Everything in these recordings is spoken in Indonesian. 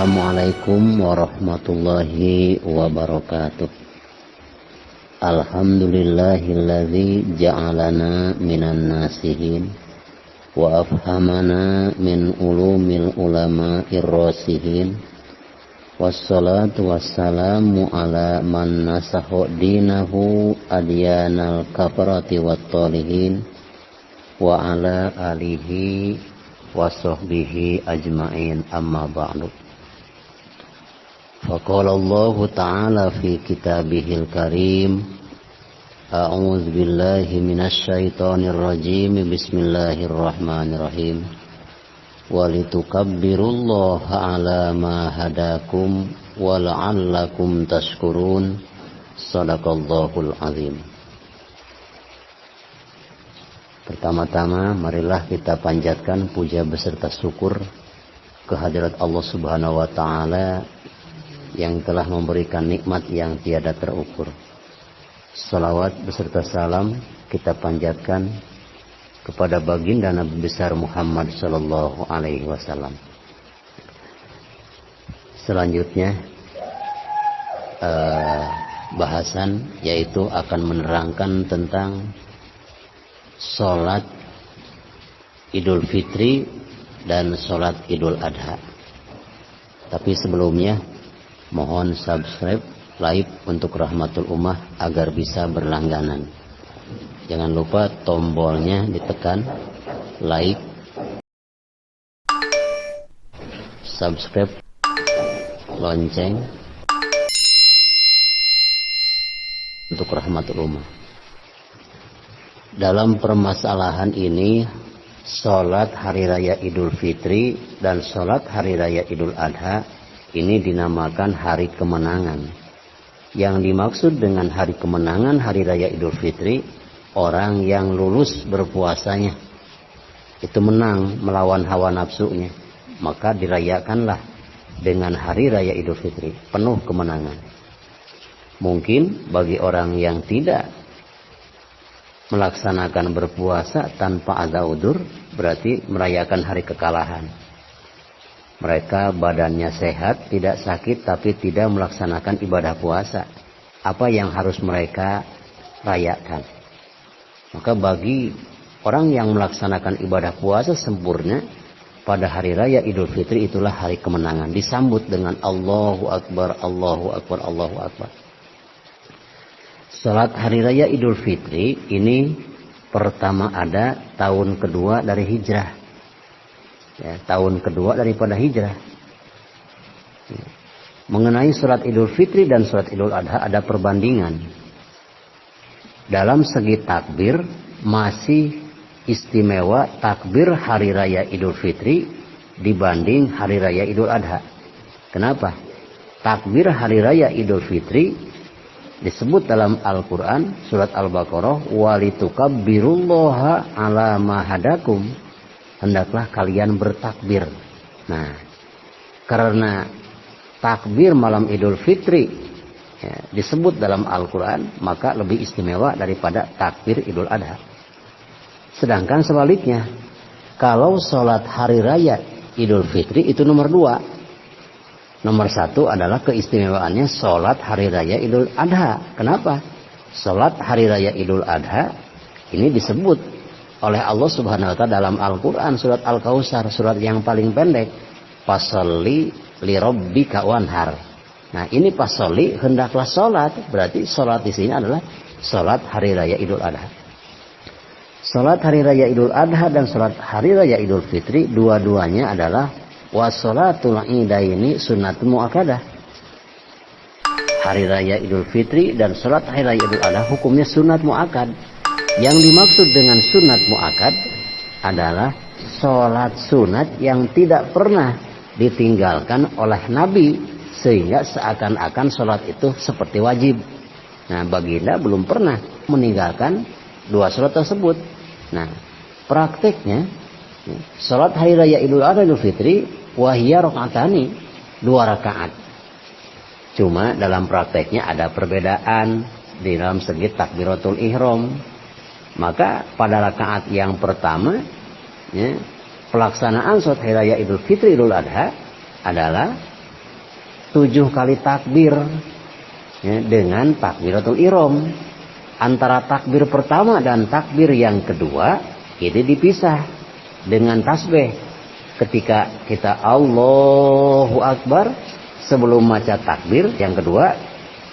Assalamualaikum warahmatullahi wabarakatuh. Alhamdulillahilladzi ja'alana minan nasihin wa afhamana min ulumil ulama'ir rasihin. Wassalatu wassalamu ala man nasahu dinahu adyanal kafarati wat talihin wa ala alihi wa sahbihi ajma'in, amma ba'du. Faqala Allah Ta'ala fi kitabihil karim, a'udzu billahi minasy syaithanir rajim, bismillahirrahmanirrahim. Walitukabbirullaha ala ma hadakum wa la'allakum tashkurun. Shadaqallahul azim. Pertama-tama marilah kita panjatkan puja beserta syukur kehadirat Allah Subhanahu wa taala yang telah memberikan nikmat yang tiada terukur. Salawat beserta salam kita panjatkan kepada baginda Nabi besar Muhammad sallallahu alaihi wasallam. Selanjutnya bahasan yaitu akan menerangkan tentang sholat Idul Fitri dan sholat Idul Adha. Tapi sebelumnya mohon subscribe, like untuk Rahmatul Ummah agar bisa berlangganan. Jangan lupa tombolnya ditekan, like, subscribe, lonceng untuk Rahmatul Ummah. Dalam permasalahan ini, sholat Hari Raya Idul Fitri dan sholat Hari Raya Idul Adha ini dinamakan hari kemenangan. Yang dimaksud dengan hari kemenangan Hari Raya Idul Fitri, orang yang lulus berpuasanya itu menang melawan hawa nafsunya, maka dirayakanlah dengan Hari Raya Idul Fitri, penuh kemenangan. Mungkin bagi orang yang tidak melaksanakan berpuasa tanpa ada udzur, berarti merayakan hari kekalahan. Mereka badannya sehat, tidak sakit, tapi tidak melaksanakan ibadah puasa. Apa yang harus mereka rayakan? Maka bagi orang yang melaksanakan ibadah puasa sempurna pada hari raya Idul Fitri, itulah hari kemenangan, disambut dengan Allahu Akbar, Allahu Akbar, Allahu Akbar. Salat Hari Raya Idul Fitri ini pertama ada tahun kedua dari hijrah, ya, tahun kedua daripada hijrah. Mengenai salat Idul Fitri dan salat Idul Adha ada perbandingan. Dalam segi takbir masih istimewa takbir Hari Raya Idul Fitri dibanding Hari Raya Idul Adha. Kenapa? Takbir Hari Raya Idul Fitri disebut dalam Al-Quran surat Al-Baqarah, walitukabbirullaha ala ma hadakum, hendaklah kalian bertakbir. Nah, karena takbir malam Idul Fitri ya, disebut dalam Al-Quran, maka lebih istimewa daripada takbir Idul Adha. Sedangkan sebaliknya, kalau sholat Hari Raya Idul Fitri itu nomor 2. Nomor 1 adalah keistimewaannya sholat Hari Raya Idul Adha. Kenapa? Sholat Hari Raya Idul Adha ini disebut oleh Allah Subhanahu wa Ta'ala dalam Al-Quran surat Al-Kautsar, surat yang paling pendek, fasholli li rabbika wanhar. Nah, ini fasholli, hendaklah sholat, berarti sholat di sini adalah sholat Hari Raya Idul Adha. Sholat Hari Raya Idul Adha dan sholat Hari Raya Idul Fitri dua-duanya adalah wassalatul idaini sunnatul muakkadah. Hari Raya Idul Fitri dan salat Hari Raya Idul Adha hukumnya sunat muakkad. Yang dimaksud dengan sunat muakkad adalah salat sunat yang tidak pernah ditinggalkan oleh Nabi sehingga seakan-akan salat itu seperti wajib. Nah, baginda belum pernah meninggalkan dua salat tersebut. Nah, prakteknya salat Hari Raya Idul Adha Idul Fitri wahiyya rakaatani, 2 rakaat. Cuma dalam prakteknya ada perbedaan di dalam segi takbiratul ihram. Maka pada rakaat yang pertama ya, pelaksanaan salat Hari Raya Idul Fitri Idul Adha adalah 7 kali takbir, ya, dengan takbiratul ihram. Antara takbir pertama dan takbir yang kedua ini dipisah dengan tasbih. Ketika kita Allahu Akbar, sebelum baca takbir yang kedua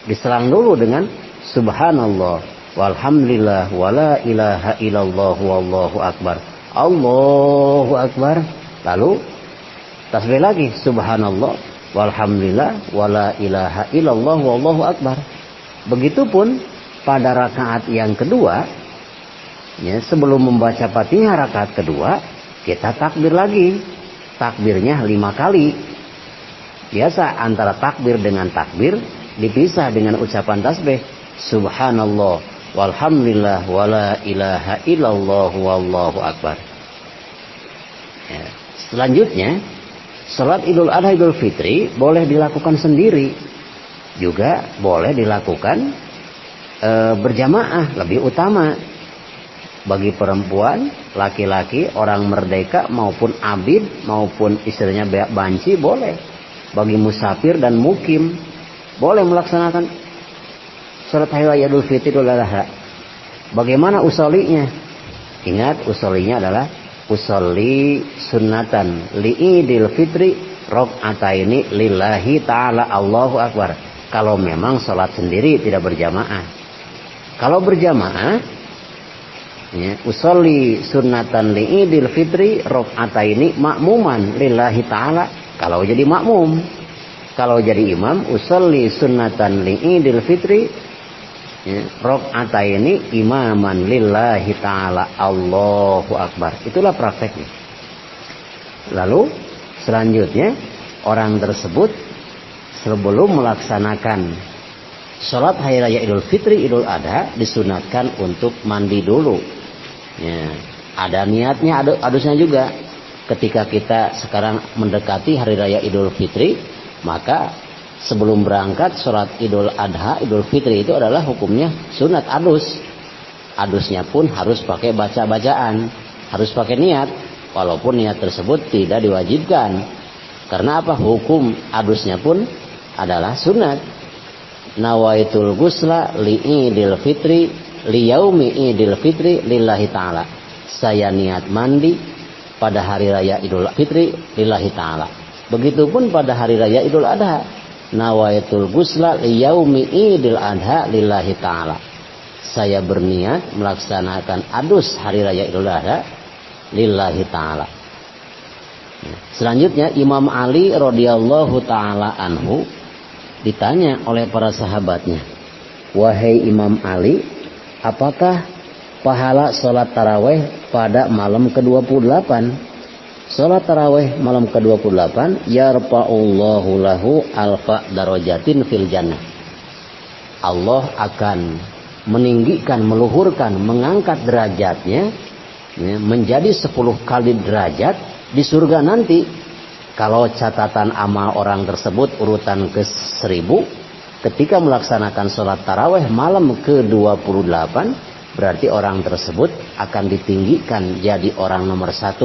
diselang dulu dengan subhanallah walhamdulillah wala ilaha illallah wallahu akbar. Allahu Akbar. Lalu tasbih lagi subhanallah walhamdulillah wala ilaha illallah wallahu akbar. Begitupun pada rakaat yang kedua, ya, sebelum membaca Fatihah rakaat kedua kita takbir lagi. Takbirnya 5 kali. Biasa antara takbir dengan takbir dipisah dengan ucapan tasbih subhanallah walhamdulillah wala ilaha illallah wallahu akbar. Ya. Selanjutnya salat Idul Adha Idul Fitri boleh dilakukan sendiri, juga boleh dilakukan berjamaah, lebih utama bagi perempuan, laki-laki, orang merdeka maupun abid maupun istrinya banci boleh. Bagi musafir dan mukim boleh melaksanakan salat Hari Raya Idul Fitri Idul Adha. Bagaimana usolinya? Ingat, usolinya adalah usolli sunnatan li'idil fitri rok'ataini lillahi ta'ala Allahu Akbar. Kalau memang salat sendiri tidak berjamaah. Kalau berjamaah, ya, usolli sunnatan li'idil fitri rok'ataini makmuman lillahi ta'ala. Kalau jadi makmum. Kalau jadi imam, usolli sunnatan li'idil fitri, ya, rok'ataini imaman lillahi ta'ala Allahu Akbar. Itulah prakteknya. Lalu selanjutnya orang tersebut sebelum melaksanakan sholat Hari Raya Idul Fitri Idul Adha disunatkan untuk mandi dulu, ya, ada niatnya, adusnya juga. Ketika kita sekarang mendekati Hari Raya Idul Fitri, maka sebelum berangkat sholat Idul Adha Idul Fitri itu adalah hukumnya sunat adus. Adusnya pun harus pakai baca-bacaan, harus pakai niat, walaupun niat tersebut tidak diwajibkan. Karena apa? Hukum adusnya pun adalah sunat. Nawaitul gusla li'idil fitri liyaumi idil fitri lillahi ta'ala. Saya niat mandi pada hari raya Idul Fitri lillahi ta'ala. Begitupun pada hari raya Idul Adha. Nawaitul gusla liyaumi idil adha lillahi ta'ala. Saya berniat melaksanakan adus hari raya Idul Adha lillahi ta'ala. Selanjutnya Imam Ali radhiyallahu ta'ala anhu ditanya oleh para sahabatnya, wahai Imam Ali, apakah pahala sholat taraweh pada malam ke-28? Sholat taraweh malam ke-28 yarfa'ullahu lahu alfa darajatin fil jannah. Allah akan meninggikan, meluhurkan, mengangkat derajatnya, ya, menjadi 10 kali derajat di surga nanti. Kalau catatan amal orang tersebut urutan ke-1000, ketika melaksanakan sholat taraweh malam ke-28, berarti orang tersebut akan ditinggikan jadi orang nomor 1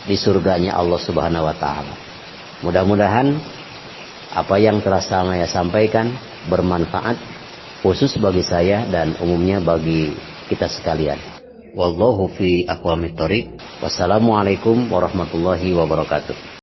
di surganya Allah Subhanahu wa Ta'ala. Mudah-mudahan apa yang telah saya sampaikan bermanfaat, khusus bagi saya dan umumnya bagi kita sekalian. Wallahu fi aqwamit thoriq. Wassalamualaikum warahmatullahi wabarakatuh.